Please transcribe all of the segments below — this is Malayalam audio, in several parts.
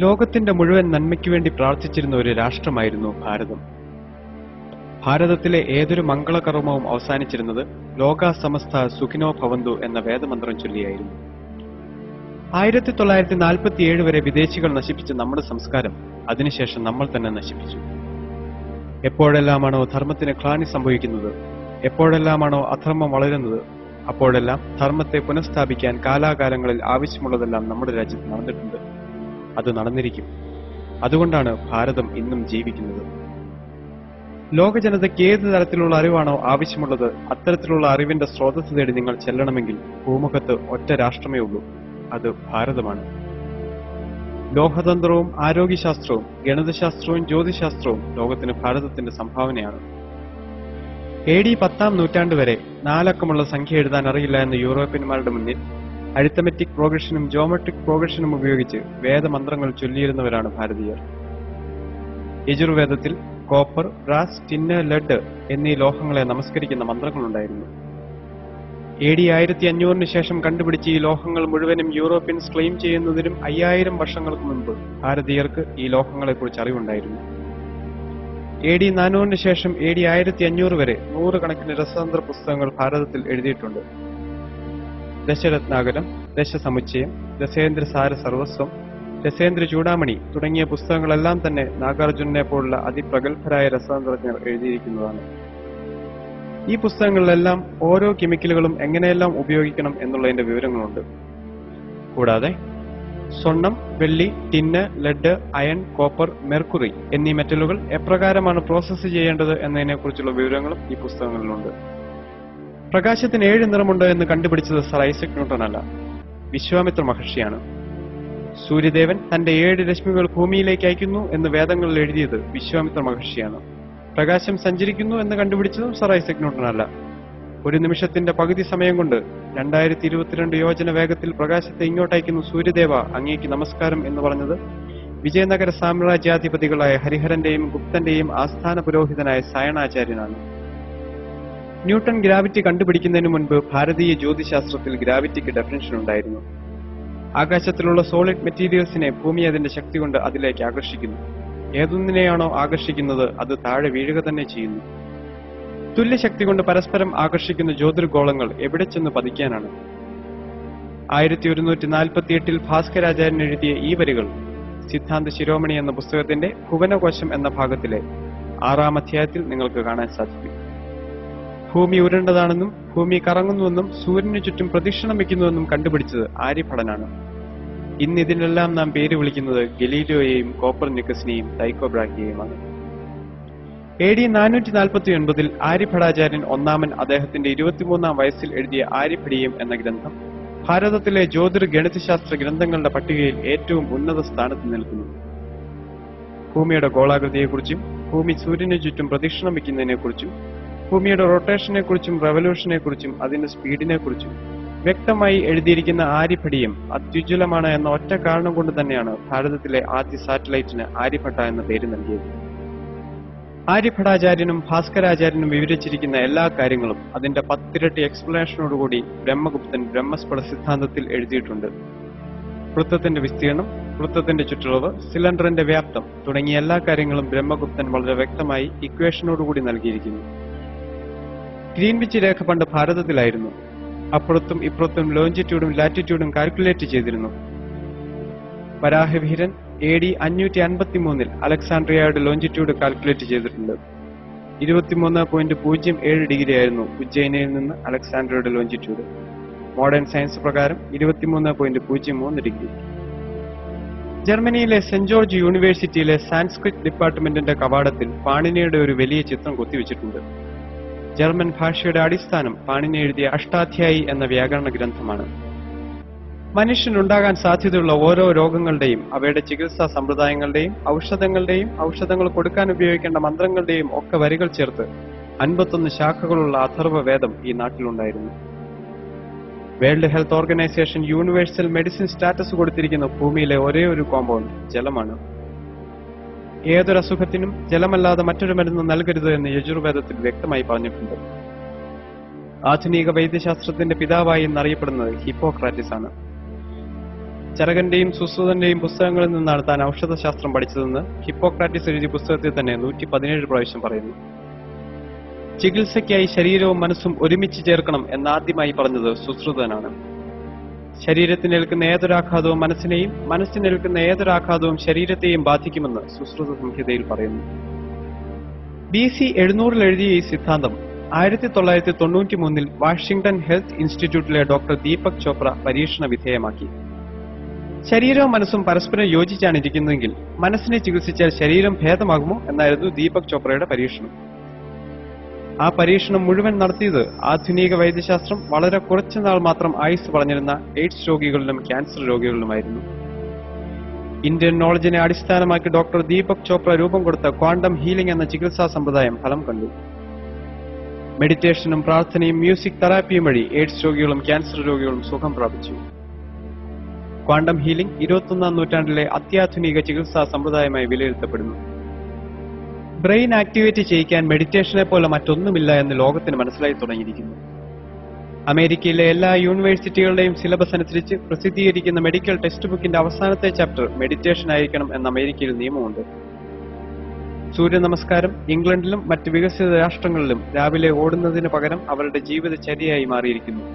ലോകത്തിന്റെ മുഴുവൻ നന്മയ്ക്കു വേണ്ടി പ്രാർത്ഥിച്ചിരുന്ന ഒരു രാഷ്ട്രമായിരുന്നു ഭാരതം. ഭാരതത്തിലെ ഏതൊരു മംഗളകർമ്മവും അവസാനിച്ചിരുന്നത് ലോകാ സമസ്ത സുഖിനോ ഭവന്തു എന്ന വേദമന്ത്രം ചൊല്ലിയായിരുന്നു. 1947 വരെ വിദേശികൾ നശിപ്പിച്ച നമ്മുടെ സംസ്കാരം അതിനുശേഷം നമ്മൾ തന്നെ നശിപ്പിച്ചു. എപ്പോഴെല്ലാമാണോ ധർമ്മത്തിന് ഗ്ലാനി സംഭവിക്കുന്നത്, എപ്പോഴെല്ലാമാണോ അധർമ്മം വളരുന്നത്, അപ്പോഴെല്ലാം ധർമ്മത്തെ പുനഃസ്ഥാപിക്കാൻ കാലാകാലങ്ങളിൽ ആവശ്യമുള്ളതെല്ലാം നമ്മുടെ രാജ്യത്ത് നടന്നിട്ടുണ്ട്. അത് നടന്നിരിക്കും. അതുകൊണ്ടാണ് ഭാരതം ഇന്നും ജീവിക്കുന്നത്. ലോക ജനതയ്ക്ക് ഏത് തരത്തിലുള്ള അറിവാണോ ആവശ്യമുള്ളത്, അത്തരത്തിലുള്ള അറിവിന്റെ സ്രോതസ് തേടി നിങ്ങൾ ചെല്ലണമെങ്കിൽ ഭൂമുഖത്ത് ഒറ്റ രാഷ്ട്രമേ ഉള്ളൂ, അത് ഭാരതമാണ്. ലോകതന്ത്രവും ആരോഗ്യശാസ്ത്രവും ഗണിതശാസ്ത്രവും ജ്യോതിശാസ്ത്രവും ലോകത്തിന് ഭാരതത്തിന്റെ സംഭാവനയാണ്. AD 10-ാം നൂറ്റാണ്ട് വരെ 4 അക്കമുള്ള സംഖ്യ എഴുതാൻ അറിയില്ല എന്ന യൂറോപ്യന്മാരുടെ മുന്നിൽ അരിത്തമെറ്റിക് പ്രോഗ്രഷനും ജോമെട്രിക് പ്രോഗ്രഷനും ഉപയോഗിച്ച് വേദമന്ത്രങ്ങൾ ചൊല്ലിയിരുന്നവരാണ് ഭാരതീയർ. യജുർവേദത്തിൽ കോപ്പർ, ബ്രാസ്, ടിന്ന്, ലെഡ് എന്നീ ലോഹങ്ങളെ നമസ്കരിക്കുന്ന മന്ത്രങ്ങളുണ്ടായിരുന്നു. AD 1500 ശേഷം കണ്ടുപിടിച്ച ഈ ലോഹങ്ങൾ മുഴുവനും യൂറോപ്യൻസ് ക്ലെയിം ചെയ്യുന്നതിനും 5000 വർഷങ്ങൾക്ക് മുൻപ് ഭാരതീയർക്ക് ഈ ലോഹങ്ങളെക്കുറിച്ച് അറിവുണ്ടായിരുന്നു. AD 400 ശേഷം AD 1500 വരെ 100 കണക്കിന് രസതന്ത്ര പുസ്തകങ്ങൾ ഭാരതത്തിൽ എഴുതിയിട്ടുണ്ട്. ദശരത്നാകരം, ദശസമുച്ചയം, ദശേന്ദ്രസാര സർവസ്വം, രസേന്ദ്ര ചൂടാമണി തുടങ്ങിയ പുസ്തകങ്ങളെല്ലാം തന്നെ നാഗാർജുനനെ പോലുള്ള അതിപ്രഗത്ഭരായ രസതന്ത്രജ്ഞർ എഴുതിയിരിക്കുന്നതാണ്. ഈ പുസ്തകങ്ങളിലെല്ലാം ഓരോ കെമിക്കലുകളും എങ്ങനെയെല്ലാം ഉപയോഗിക്കണം എന്നുള്ളതിന്റെ വിവരങ്ങളുണ്ട്. കൂടാതെ സ്വർണം, വെള്ളി, tin, lead, iron, copper, mercury എന്നീ മെറ്റലുകൾ എപ്രകാരമാണ് പ്രോസസ്സ് ചെയ്യേണ്ടത് എന്നതിനെക്കുറിച്ചുള്ള വിവരങ്ങളും ഈ പുസ്തകങ്ങളിലുണ്ട്. പ്രകാശത്തിന് 7 നിറമുണ്ട് എന്ന് കണ്ടുപിടിച്ചത് സർ ഐസക് ന്യൂട്ടൺ അല്ല, വിശ്വാമിത്ര മഹർഷിയാണ്. സൂര്യദേവൻ തന്റെ 7 രശ്മികൾ ഭൂമിയിലേക്ക് അയക്കുന്നു എന്ന് വേദങ്ങളിൽ എഴുതിയത് വിശ്വാമിത്ര മഹർഷിയാണ്. പ്രകാശം സഞ്ചരിക്കുന്നു എന്ന് കണ്ടുപിടിച്ചതും സർ ഐസക് ന്യൂട്ടൺ അല്ല. ഒരു നിമിഷത്തിന്റെ പകുതി സമയം കൊണ്ട് 2022 യോജന വേഗത്തിൽ പ്രകാശത്തെ ഇങ്ങോട്ടയക്കുന്ന സൂര്യദേവ, അങ്ങേക്ക് നമസ്കാരം എന്ന് പറഞ്ഞത് വിജയനഗര സാമ്രാജ്യാധിപതികളായ ഹരിഹരന്റെയും ഗുപ്തന്റെയും ആസ്ഥാന പുരോഹിതനായ സായണാചാര്യനാണ്. ന്യൂട്ടൺ ഗ്രാവിറ്റി കണ്ടുപിടിക്കുന്നതിന് മുൻപ് ഭാരതീയ ജ്യോതിശാസ്ത്രത്തിൽ ഗ്രാവിറ്റിക്ക് ഡെഫിനിഷൻ ഉണ്ടായിരുന്നു. ആകാശത്തിലുള്ള സോളിഡ് മെറ്റീരിയൽസിനെ ഭൂമി അതിന്റെ ശക്തി കൊണ്ട് അതിലേക്ക് ആകർഷിക്കുന്നു. ഏതൊന്നിനെയാണോ ആകർഷിക്കുന്നത് അത് താഴെ വീഴുക തന്നെ ചെയ്യുന്നു. തുല്യശക്തി കൊണ്ട് പരസ്പരം ആകർഷിക്കുന്ന ജ്യോതിർഗോളങ്ങൾ എവിടെ ചെന്ന് പതിക്കാനാണ്? 1148 ഭാസ്കരാചാര്യൻ എഴുതിയ ഈ വരികൾ സിദ്ധാന്ത ശിരോമണി എന്ന പുസ്തകത്തിന്റെ ഭുവനകോശം എന്ന ഭാഗത്തിലെ 6-ാം അധ്യായത്തിൽ നിങ്ങൾക്ക് കാണാൻ സാധിക്കും. ഭൂമി ഉരുണ്ടതാണെന്നും ഭൂമി കറങ്ങുന്നുവെന്നും സൂര്യനു ചുറ്റും പ്രദക്ഷിണം വയ്ക്കുന്നുവെന്നും കണ്ടുപിടിച്ചത് ആര്യഭടനാണ്. ഇന്ന് ഇതിനെല്ലാം നാം പേര് വിളിക്കുന്നത് ഗലീലിയോയെയും കോപ്പർനിക്കസിനെയും ടൈക്കോ ബ്രാഹിയെയുമാണ്. AD 449 ആര്യഭടാചാര്യൻ ഒന്നാമൻ അദ്ദേഹത്തിന്റെ 23-ാം വയസ്സിൽ എഴുതിയ ആര്യഭടീയം എന്ന ഗ്രന്ഥം ഭാരതത്തിലെ ജ്യോതിർ ഗണിതശാസ്ത്ര ഗ്രന്ഥങ്ങളുടെ പട്ടികയിൽ ഏറ്റവും ഉന്നത സ്ഥാനത്ത് നിൽക്കുന്നു. ഭൂമിയുടെ ഗോളാകൃതിയെക്കുറിച്ചും ഭൂമി സൂര്യനു ചുറ്റും പ്രദക്ഷിണം വയ്ക്കുന്നതിനെക്കുറിച്ചും ഭൂമിയുടെ റൊട്ടേഷനെക്കുറിച്ചും റെവല്യൂഷനെക്കുറിച്ചും അതിന്റെ സ്പീഡിനെക്കുറിച്ചും വ്യക്തമായി എഴുതിയിരിക്കുന്ന ആര്യഭടീയം അത്യുജ്വലമാണ് എന്ന ഒറ്റ കാരണം കൊണ്ട് തന്നെയാണ് ഭാരതത്തിലെ ആദ്യ സാറ്റലൈറ്റിന് ആര്യഭട്ട എന്ന പേര് നൽകിയത്. ആര്യഭടാചാര്യനും ഭാസ്കരാചാര്യനും വിവരിച്ചിരിക്കുന്ന എല്ലാ കാര്യങ്ങളും അതിന്റെ 10 ഇരട്ടി എക്സ്പ്ലനേഷനോടുകൂടി ബ്രഹ്മഗുപ്തൻ ബ്രഹ്മസ്ഫുട സിദ്ധാന്തത്തിൽ എഴുതിയിട്ടുണ്ട്. വൃത്തത്തിന്റെ വിസ്തീർണം, വൃത്തത്തിന്റെ ചുറ്റളവ്, സിലിണ്ടറിന്റെ വ്യാപ്തം തുടങ്ങിയ എല്ലാ കാര്യങ്ങളും ബ്രഹ്മഗുപ്തൻ വളരെ വ്യക്തമായി ഇക്വേഷനോടുകൂടി നൽകിയിരിക്കുന്നു. ഗ്രീൻവിച്ച് രേഖ പണ്ട് ഭാരതത്തിലായിരുന്നു. അപ്പുറത്തും ഇപ്പുറത്തും ലോഞ്ചിറ്റ്യൂഡും ലാറ്റിറ്റ്യൂഡും കാൽക്കുലേറ്റ് ചെയ്തിരുന്നു. വരാഹവീരൻ AD 553 അലക്സാണ്ട്രിയയുടെ ലോഞ്ചിറ്റ്യൂഡ് കാൽക്കുലേറ്റ് ചെയ്തിട്ടുണ്ട്. 23.07 ഡിഗ്രി ആയിരുന്നു ഉജ്ജയിനിൽ നിന്ന് അലക്സാണ്ട്രിയയുടെ ലോഞ്ചിറ്റ്യൂഡ്. മോഡേൺ സയൻസ് പ്രകാരം 23.03 ഡിഗ്രി. ജർമ്മനിയിലെ സെന്റ് ജോർജ് യൂണിവേഴ്സിറ്റിയിലെ സാൻസ്ക്രിറ്റ് ഡിപ്പാർട്ട്മെന്റിന്റെ കവാടത്തിൽ പാണിനിയുടെ ഒരു വലിയ ചിത്രം കൊത്തിവെച്ചിട്ടുണ്ട്. ജർമ്മൻ ഭാഷയുടെ അടിസ്ഥാനം പാണിനി എഴുതിയ അഷ്ടാധ്യായി എന്ന വ്യാകരണ ഗ്രന്ഥമാണ്. മനുഷ്യനുണ്ടാകാൻ സാധ്യതയുള്ള ഓരോ രോഗങ്ങളുടെയും അവയുടെ ചികിത്സാ സമ്പ്രദായങ്ങളുടെയും ഔഷധങ്ങളുടെയും ഔഷധങ്ങൾ കൊടുക്കാൻ ഉപയോഗിക്കേണ്ട മന്ത്രങ്ങളുടെയും ഒക്കെ വരികൾ ചേർത്ത് 51 ശാഖകളുള്ള അഥർവ വേദം ഈ നാട്ടിലുണ്ടായിരുന്നു. World health organization universal medicine status കൊടുത്തിരിക്കുന്ന ഭൂമിയിലെ ഒരേ ഒരു കോമ്പൗണ്ട് ജലമാണ്. ഏതൊരു അസുഖത്തിനും ജലമല്ലാതെ മറ്റൊരു മരുന്ന് നൽകരുത് എന്ന് യജുർവേദത്തിൽ വ്യക്തമായി പറഞ്ഞിട്ടുണ്ട്. ആധുനിക വൈദ്യശാസ്ത്രത്തിന്റെ പിതാവായി എന്നറിയപ്പെടുന്നത് ഹിപ്പോക്രാറ്റിസ് ആണ്. ചരകന്റെയും സുശ്രുതന്റെയും പുസ്തകങ്ങളിൽ നിന്നാണ് താൻ ഔഷധശാസ്ത്രം പഠിച്ചതെന്ന് ഹിപ്പോക്രാറ്റിസ് എഴുതിയ പുസ്തകത്തിൽ തന്നെ 117 പ്രാവശ്യം പറയുന്നു. ചികിത്സയ്ക്കായി ശരീരവും മനസ്സും ഒരുമിച്ച് ചേർക്കണം എന്നാദ്യമായി പറഞ്ഞത് സുശ്രുതനാണ്. ശരീരത്തിനേൽക്കുന്ന ഏതൊരാഘാതവും മനസ്സിനെയും, മനസ്സിനേൽക്കുന്ന ഏതൊരാഘാതവും ശരീരത്തെയും ബാധിക്കുമെന്ന് സുശ്രുത സംഹിതയിൽ പറയുന്നു. BC 700 എഴുതിയ ഈ സിദ്ധാന്തം 1993 വാഷിംഗ്ടൺ ഹെൽത്ത് ഇൻസ്റ്റിറ്റ്യൂട്ടിലെ ഡോക്ടർ ദീപക് ചോപ്ര പരീക്ഷണ വിധേയമാക്കി. ശരീരവും മനസ്സും പരസ്പരം യോജിച്ചാണ് ഇരിക്കുന്നതെങ്കിൽ മനസ്സിനെ ചികിത്സിച്ചാൽ ശരീരം ഭേദമാകുമോ എന്നായിരുന്നു ദീപക് ചോപ്രയുടെ പരീക്ഷണം. ആ പരീക്ഷണം മുഴുവൻ നടത്തിയത് ആധുനിക വൈദ്യശാസ്ത്രം വളരെ കുറച്ചുനാൾ മാത്രം ആയുസ് പറഞ്ഞിരുന്ന എയ്ഡ്സ് രോഗികളിലും ക്യാൻസർ രോഗികളിലുമായിരുന്നു. ഇന്ത്യൻ നോളജിനെ അടിസ്ഥാനമാക്കി ഡോക്ടർ ദീപക് ചോപ്ര രൂപം കൊടുത്ത ക്വാണ്ടം ഹീലിംഗ് എന്ന ചികിത്സാ സമ്പ്രദായം ഫലം കണ്ടു. മെഡിറ്റേഷനും പ്രാർത്ഥനയും മ്യൂസിക് തെറാപ്പിയും വഴി എയ്ഡ്സ് രോഗികളും ക്യാൻസർ രോഗികളും സുഖം പ്രാപിച്ചു. ക്വാണ്ടം ഹീലിംഗ് 21ാം നൂറ്റാണ്ടിലെ അത്യാധുനിക ചികിത്സാ സമ്പ്രദായമായി വിലയിരുത്തപ്പെടുന്നു. ബ്രെയിൻ ആക്ടിവേറ്റ് ചെയ്യിക്കാൻ മെഡിറ്റേഷനെ പോലെ മറ്റൊന്നുമില്ല എന്ന് ലോകത്തിന് മനസ്സിലായി തുടങ്ങിയിരിക്കുന്നു. അമേരിക്കയിലെ എല്ലാ യൂണിവേഴ്സിറ്റികളുടെയും സിലബസ് അനുസരിച്ച് പ്രസിദ്ധീകരിക്കുന്ന മെഡിക്കൽ ടെക്സ്റ്റ് ബുക്കിന്റെ അവസാനത്തെ ചാപ്റ്റർ മെഡിറ്റേഷൻ ആയിരിക്കണം എന്ന അമേരിക്കയിൽ നിയമമുണ്ട്. സൂര്യ നമസ്കാരം ഇംഗ്ലണ്ടിലും മറ്റ് വികസിത രാഷ്ട്രങ്ങളിലും രാവിലെ ഓടുന്നതിന് പകരം അവരുടെ ജീവിതചര്യയായി മാറിയിരിക്കുന്നു.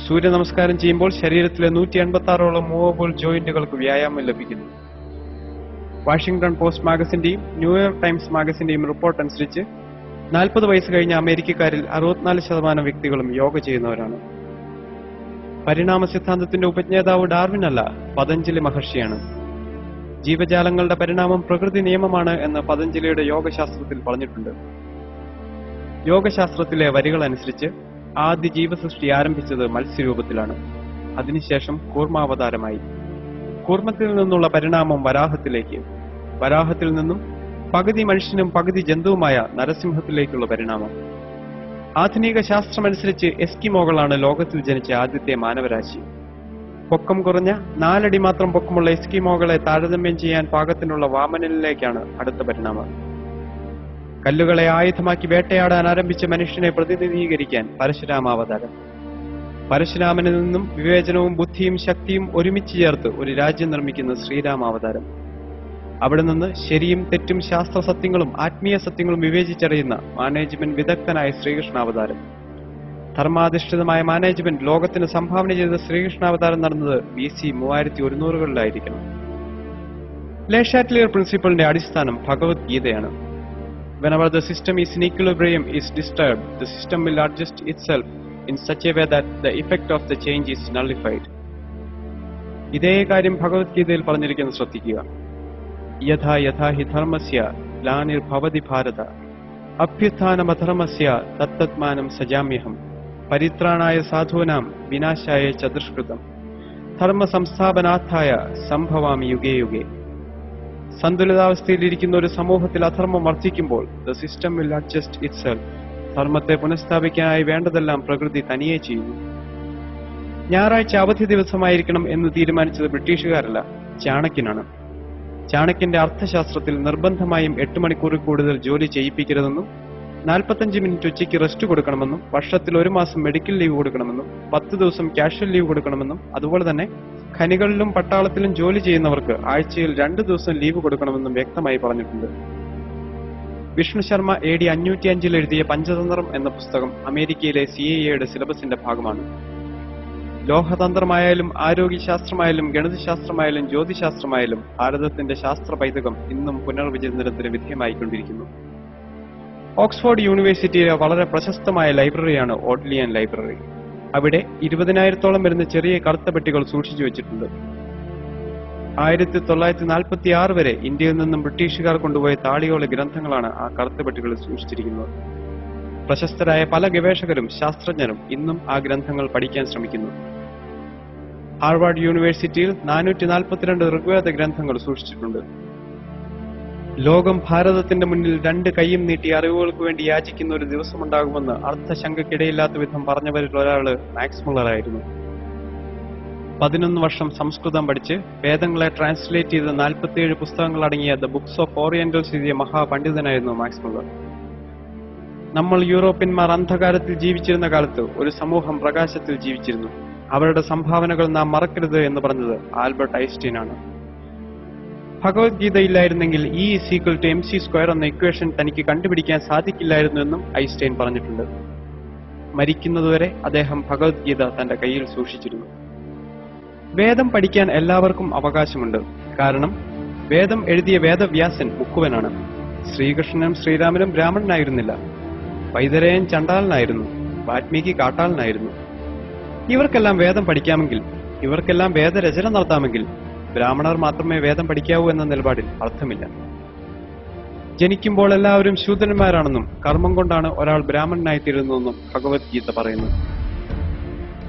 സൂര്യ നമസ്കാരം ചെയ്യുമ്പോൾ ശരീരത്തിലെ 186ഓളം മൂവബിൾ ജോയിന്റുകൾക്ക് വ്യായാമം ലഭിക്കുന്നു. Washington post മാഗസിന്റെയും New York times മാഗസിന്റെയും report അനുസരിച്ച് 40 വയസ്സ് കഴിഞ്ഞ അമേരിക്കക്കാരിൽ 64% വ്യക്തികളും യോഗ ചെയ്യുന്നവരാണ്. പരിണാമ സിദ്ധാന്തത്തിന്റെ ഉപജ്ഞാതാവ് ഡാർവിൻ അല്ല, പതഞ്ജലി മഹർഷിയാണ്. ജീവജാലങ്ങളുടെ പരിണാമം പ്രകൃതി നിയമമാണ് എന്ന് പതഞ്ജലിയുടെ യോഗശാസ്ത്രത്തിൽ പറഞ്ഞിട്ടുണ്ട്. യോഗശാസ്ത്രത്തിലെ വരികൾ അനുസരിച്ച് ആദ്യ ജീവസൃഷ്ടി ആരംഭിച്ചത് മത്സ്യരൂപത്തിലാണ്. അതിനുശേഷം കൂർമാവതാരമായി. കൂർമ്മത്തിൽ നിന്നുള്ള പരിണാമം വരാഹത്തിലേക്ക്, വരാഹത്തിൽ നിന്നും പകുതി മനുഷ്യനും പകുതി ജന്തുവുമായ നരസിംഹത്തിലേക്കുള്ള പരിണാമം. ആധുനിക ശാസ്ത്രമനുസരിച്ച് എസ്കിമോകളാണ് ലോകത്തിൽ ജനിച്ച ആദ്യത്തെ മാനവരാശി. പൊക്കം കുറഞ്ഞ 4 അടി മാത്രം പൊക്കമുള്ള എസ്കിമോകളെ താരതമ്യം ചെയ്യാൻ പാകത്തിനുള്ള വാമനനിലേക്കാണ് അടുത്ത പരിണാമം. കല്ലുകളെ ആയുധമാക്കി വേട്ടയാടാൻ ആരംഭിച്ച മനുഷ്യനെ പ്രതിനിധീകരിക്കാൻ പരശുരാമാവതാരം. പരശുരാമനിൽ നിന്നും വിവേചനവും ബുദ്ധിയും ശക്തിയും ഒരുമിച്ച് ചേർത്ത് ഒരു രാജ്യം നിർമ്മിക്കുന്ന ശ്രീരാമാവതാരം. അവിടെ നിന്ന് ശരിയും തെറ്റും ശാസ്ത്ര സത്യങ്ങളും ആത്മീയ സത്യങ്ങളും വിവേചിച്ചറിയുന്ന മാനേജ്മെന്റ് വിദഗ്ധനായ ശ്രീകൃഷ്ണാവതാരം. ധർമാധിഷ്ഠിതമായ മാനേജ്മെന്റ് ലോകത്തിന് സംഭാവന ചെയ്ത ശ്രീകൃഷ്ണാവതാരം നടന്നത് BC 3100-കളിലായിരിക്കണം. ലേഷാറ്റ്ലിയർ പ്രിൻസിപ്പിളിന്റെ അടിസ്ഥാനം ഭഗവത്ഗീതയാണ്. Whenever the system is in equilibrium is disturbed, the system will adjust itself in such a way that the effect of the change is nullified. ഇതേ കാര്യം ഭഗവത്ഗീതയിൽ പറഞ്ഞിരിക്കുന്നത് ശ്രദ്ധിക്കുക. യഥാ യഥാ ഹി ധർമ്മസ്യ ഗ്ലാനിർഭവതി ഭാരത അഭ്യുത്ഥാനമധർമ്മസ്യ തത്തത്മാനം സജാമ്യഹം പരിത്രാണായ സാധൂനാം വിനാശായ ച ദുഷ്കൃതം ധർമ്മ സംസ്ഥാപനാർത്ഥായ സംഭവാമി യുഗേ യുഗേ. സന്തുലിതാവസ്ഥയിലിരിക്കുന്ന ഒരു സമൂഹത്തിൽ അധർമ്മം വർദ്ധിക്കുമ്പോൾ the system will adjust itself. ധർമ്മത്തെ പുനഃസ്ഥാപിക്കാനായി വേണ്ടതെല്ലാം പ്രകൃതി തനിയെ ചെയ്യുന്നു. ഞായറാഴ്ച അവധി ദിവസമായിരിക്കണം എന്ന് തീരുമാനിച്ചത് ബ്രിട്ടീഷുകാരല്ല, ചാണക്യനാണ്. ചാണക്യന്റെ അർത്ഥശാസ്ത്രത്തിൽ നിർബന്ധമായും 8 മണിക്കൂറിൽ കൂടുതൽ ജോലി ചെയ്യിപ്പിക്കരുതെന്നും 45 മിനിറ്റ് ഉച്ചയ്ക്ക് റെസ്റ്റ് കൊടുക്കണമെന്നും വർഷത്തിൽ 1 മാസം മെഡിക്കൽ ലീവ് കൊടുക്കണമെന്നും 10 ദിവസം കാഷ്വൽ ലീവ് കൊടുക്കണമെന്നും അതുപോലെ തന്നെ ഖനികളിലും പട്ടാളത്തിലും ജോലി ചെയ്യുന്നവർക്ക് ആഴ്ചയിൽ 2 ദിവസം ലീവ് കൊടുക്കണമെന്നും വ്യക്തമായി പറഞ്ഞിട്ടുണ്ട്. വിഷ്ണു ശർമ്മ AD 505 എഴുതിയ പഞ്ചതന്ത്രം എന്ന പുസ്തകം അമേരിക്കയിലെ CIA സിലബസിന്റെ ഭാഗമാണ്. ലോഹതന്ത്രമായാലും ആരോഗ്യശാസ്ത്രമായാലും ഗണിതശാസ്ത്രമായാലും ജ്യോതിശാസ്ത്രമായാലും ഭാരതത്തിന്റെ ശാസ്ത്ര പൈതൃകം ഇന്നും പുനർവിചിന്തനത്തിന് വിധേയമായിക്കൊണ്ടിരിക്കുന്നു. ഓക്സ്ഫോർഡ് യൂണിവേഴ്സിറ്റിയിലെ വളരെ പ്രശസ്തമായ ലൈബ്രറിയാണ് ഓഡ്ലിയൻ ലൈബ്രറി. അവിടെ 20,000-ഓളം വരുന്ന ചെറിയ കറുത്ത പെട്ടികൾ സൂക്ഷിച്ചു വെച്ചിട്ടുണ്ട്. 1946 വരെ ഇന്ത്യയിൽ നിന്നും ബ്രിട്ടീഷുകാർ കൊണ്ടുപോയ താളിയോല ഗ്രന്ഥങ്ങളാണ് ആ കറുത്ത പെട്ടികളിൽ സൂക്ഷിച്ചിരിക്കുന്നത്. പ്രശസ്തരായ പല ഗവേഷകരും ശാസ്ത്രജ്ഞരും ഇന്നും ആ ഗ്രന്ഥങ്ങൾ പഠിക്കാൻ ശ്രമിക്കുന്നു. ഹാർവാർഡ് യൂണിവേഴ്സിറ്റിയിൽ 442 ഋഗ്വേദ ഗ്രന്ഥങ്ങൾ സൂക്ഷിച്ചിട്ടുണ്ട്. ലോകം ഭാരതത്തിന്റെ മുന്നിൽ 2 കൈയും നീട്ടി അറിവുകൾക്ക് വേണ്ടി യാചിക്കുന്ന ഒരു ദിവസമുണ്ടാകുമെന്ന് അർത്ഥശങ്കയ്ക്കിടയില്ലാത്ത വിധം പറഞ്ഞവരിൽ ഒരാള് മാക്സ് മുള്ളറായിരുന്നു. 11 വർഷം സംസ്കൃതം പഠിച്ച് വേദങ്ങളെ ട്രാൻസ്ലേറ്റ് ചെയ്ത് 47 പുസ്തകങ്ങൾ അടങ്ങിയ ദ ബുക്സ് ഓഫ് ഓറിയന്റൽസ് എഴുതിയ മഹാപണ്ഡിതനായിരുന്നു മാക്സ് മുള്ളർ. നമ്മൾ യൂറോപ്യന്മാർ അന്ധകാരത്തിൽ ജീവിച്ചിരുന്ന കാലത്ത് ഒരു സമൂഹം പ്രകാശത്തിൽ ജീവിച്ചിരുന്നു. ആ അവരുടെ സംഭാവനകൾ നാം മറക്കരുത് എന്ന് പറഞ്ഞത് ആൽബർട്ട് ഐൻസ്റ്റീൻ ആണ്. ഭഗവത്ഗീതയില്ലായിരുന്നെങ്കിൽ E=mc² എന്ന ഇക്വേഷൻ തനിക്ക് കണ്ടുപിടിക്കാൻ സാധിക്കില്ലായിരുന്നു എന്നും ഐൻസ്റ്റൈൻ പറഞ്ഞിട്ടുണ്ട്. മരിക്കുന്നതുവരെ അദ്ദേഹം ഭഗവത്ഗീത തന്റെ കയ്യിൽ സൂക്ഷിച്ചിരുന്നു. വേദം പഠിക്കാൻ എല്ലാവർക്കും അവകാശമുണ്ട്. കാരണം വേദം എഴുതിയ വേദവ്യാസൻ മുക്കുവനാണ്. ശ്രീകൃഷ്ണനും ശ്രീരാമനും ബ്രാഹ്മണനായിരുന്നില്ല. വൈതരയൻ ചണ്ടാലനായിരുന്നു. വാൽമീകി കാട്ടാളനായിരുന്നു. ഇവർക്കെല്ലാം വേദം പഠിക്കാമെങ്കിൽ, ഇവർക്കെല്ലാം വേദരചന നടത്താമെങ്കിൽ ബ്രാഹ്മണർ മാത്രമേ വേദം പഠിക്കാവൂ എന്ന നിലപാടിൽ അർത്ഥമില്ല. ജനിക്കുമ്പോൾ എല്ലാവരും ശൂദ്രന്മാരാണെന്നും കർമ്മം കൊണ്ടാണ് ഒരാൾ ബ്രാഹ്മണനായിത്തീരുന്നതെന്നും ഭഗവത്ഗീത പറയുന്നു.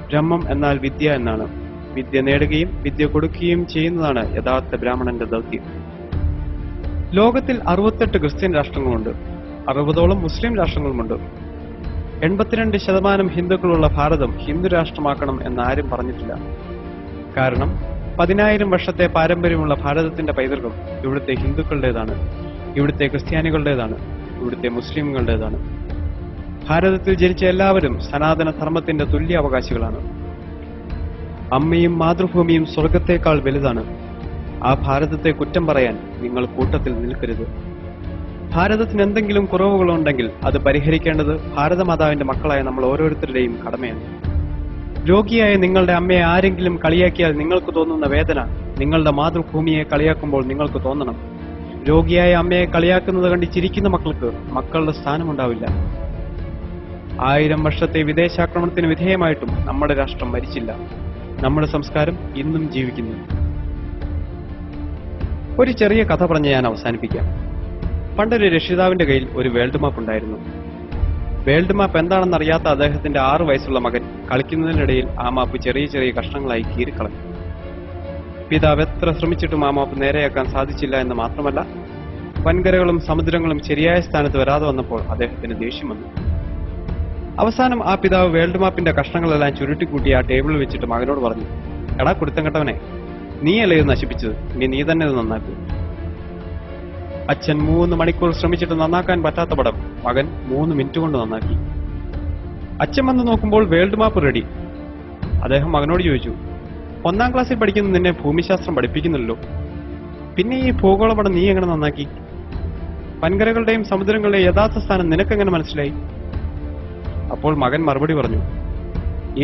ബ്രഹ്മം എന്നാൽ വിദ്യ എന്നാണ്. വിദ്യ നേടുകയും വിദ്യ കൊടുക്കുകയും ചെയ്യുന്നതാണ് യഥാർത്ഥ ബ്രാഹ്മണന്റെ ദൗത്യം. ലോകത്തിൽ 68 ക്രിസ്ത്യൻ രാഷ്ട്രങ്ങളുണ്ട്. 60ഓളം മുസ്ലിം രാഷ്ട്രങ്ങളുമുണ്ട്. 82% ഹിന്ദുക്കളുള്ള ഭാരതം ഹിന്ദു രാഷ്ട്രമാക്കണം എന്നാരും പറഞ്ഞിട്ടില്ല. കാരണം 10,000 വർഷത്തെ പാരമ്പര്യമുള്ള ഭാരതത്തിന്റെ പൈതൃകം ഇവിടുത്തെ ഹിന്ദുക്കളുടേതാണ്, ഇവിടുത്തെ ക്രിസ്ത്യാനികളുടേതാണ്, ഇവിടുത്തെ മുസ്ലിമുകളുടേതാണ്. ഭാരതത്തിൽ ജനിച്ച എല്ലാവരും സനാതന ധർമ്മത്തിന്റെ തുല്യ അവകാശികളാണ്. അമ്മയും മാതൃഭൂമിയും സ്വർഗത്തേക്കാൾ വലുതാണ്. ആ ഭാരതത്തെ കുറ്റം പറയാൻ നിങ്ങൾ കൂട്ടത്തിൽ നിൽക്കരുത്. ഭാരതത്തിന് എന്തെങ്കിലും കുറവുകളുണ്ടെങ്കിൽ അത് പരിഹരിക്കേണ്ടത് ഭാരതമാതാവിന്റെ മക്കളായ നമ്മൾ ഓരോരുത്തരുടെയും കടമയാണ്. രോഗിയായ നിങ്ങളുടെ അമ്മയെ ആരെങ്കിലും കളിയാക്കിയാൽ നിങ്ങൾക്ക് തോന്നുന്ന വേദന നിങ്ങളുടെ മാതൃഭൂമിയെ കളിയാക്കുമ്പോൾ നിങ്ങൾക്ക് തോന്നണം. രോഗിയായ അമ്മയെ കളിയാക്കുന്നത് കണ്ട് ചിരിക്കുന്ന മക്കൾക്ക് മക്കളുടെ സ്ഥാനമുണ്ടാവില്ല. 1000 വർഷത്തെ വിദേശാക്രമണത്തിന് വിധേയമായിട്ടും നമ്മുടെ രാഷ്ട്രം മരിച്ചില്ല. നമ്മുടെ സംസ്കാരം ഇന്നും ജീവിക്കുന്നു. ഒരു ചെറിയ കഥ പറഞ്ഞ് ഞാൻ അവസാനിപ്പിക്കാം. പണ്ടൊരു രക്ഷിതാവിന്റെ കയ്യിൽ ഒരു വേൾഡ് മാപ്പ് ഉണ്ടായിരുന്നു. വേൾഡ് മാപ്പ് എന്താണെന്നറിയാത്ത അദ്ദേഹത്തിന്റെ 6 വയസ്സുള്ള മകൻ കളിക്കുന്നതിനിടയിൽ ആ മാപ്പ് ചെറിയ ചെറിയ കഷ്ണങ്ങളായി കീറിക്കളഞ്ഞു. പിതാവ് എത്ര ശ്രമിച്ചിട്ടും ആ മാപ്പ് നേരെയാക്കാൻ സാധിച്ചില്ല എന്ന് മാത്രമല്ല, വൻകരകളും സമുദ്രങ്ങളും ശരിയായ സ്ഥാനത്ത് വരാതെ വന്നപ്പോൾ അദ്ദേഹത്തിന് ദേഷ്യം വന്നു. അവസാനം ആ പിതാവ് വേൾഡ് മാപ്പിന്റെ കഷ്ണങ്ങളെല്ലാം ചുരുട്ടിക്കൂട്ടി ആ ടേബിളിൽ വെച്ചിട്ട് മകനോട് പറഞ്ഞു, എടാ കുടുത്തം കെട്ടവനെ, നീയല്ലേ ഇത് നശിപ്പിച്ചത്, ഇനി നീ തന്നെ ഇത് നന്നാക്കൂ. അച്ഛൻ 3 മണിക്കൂർ ശ്രമിച്ചിട്ട് നന്നാക്കാൻ പറ്റാത്ത പടം മകൻ 3 മിനിറ്റ് കൊണ്ട് നന്നാക്കി. അച്ഛൻ വന്ന് നോക്കുമ്പോൾ വേൾഡ് മാപ്പ് റെഡി. അദ്ദേഹം മകനോട് ചോദിച്ചു, 1ാം ക്ലാസ്സിൽ പഠിക്കുന്ന നിന്നെ ഭൂമിശാസ്ത്രം പഠിപ്പിക്കുന്നില്ലല്ലോ, പിന്നെ ഈ ഭൂഗോളപടം നീ എങ്ങനെ നന്നാക്കി? വൻകരകളുടെയും സമുദ്രങ്ങളുടെയും യഥാർത്ഥ സ്ഥാനം നിനക്കെങ്ങനെ മനസ്സിലായി? അപ്പോൾ മകൻ മറുപടി പറഞ്ഞു,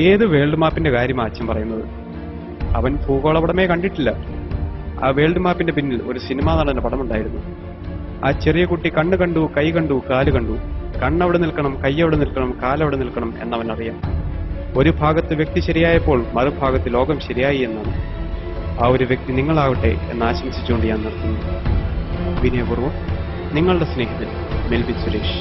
ഏത് വേൾഡ് മാപ്പിന്റെ കാര്യമാണ് അച്ഛൻ പറയുന്നത്? അവൻ ഭൂഗോളപടമേ കണ്ടിട്ടില്ല. ആ വേൾഡ് മാപ്പിന്റെ പിന്നിൽ ഒരു സിനിമാ നടന്റെ പടമുണ്ടായിരുന്നു. ആ ചെറിയ കുട്ടി കണ്ണ് കണ്ടു, കൈ കണ്ടു, കാല് കണ്ടു. കണ്ണവിടെ നിൽക്കണം, കൈ അവിടെ നിൽക്കണം, കാലവിടെ നിൽക്കണം എന്നവനറിയാം. ഒരു ഭാഗത്ത് വ്യക്തി ശരിയായപ്പോൾ മറുഭാഗത്ത് ലോകം ശരിയായി എന്നാണ്. ആ ഒരു വ്യക്തി നിങ്ങളാവട്ടെ എന്ന് ആശംസിച്ചുകൊണ്ട് ഞാൻ നിർത്തുന്നു. വിനയപൂർവ്വം നിങ്ങളുടെ സ്നേഹിതൻ മെൽവിൻ സുരേഷ്.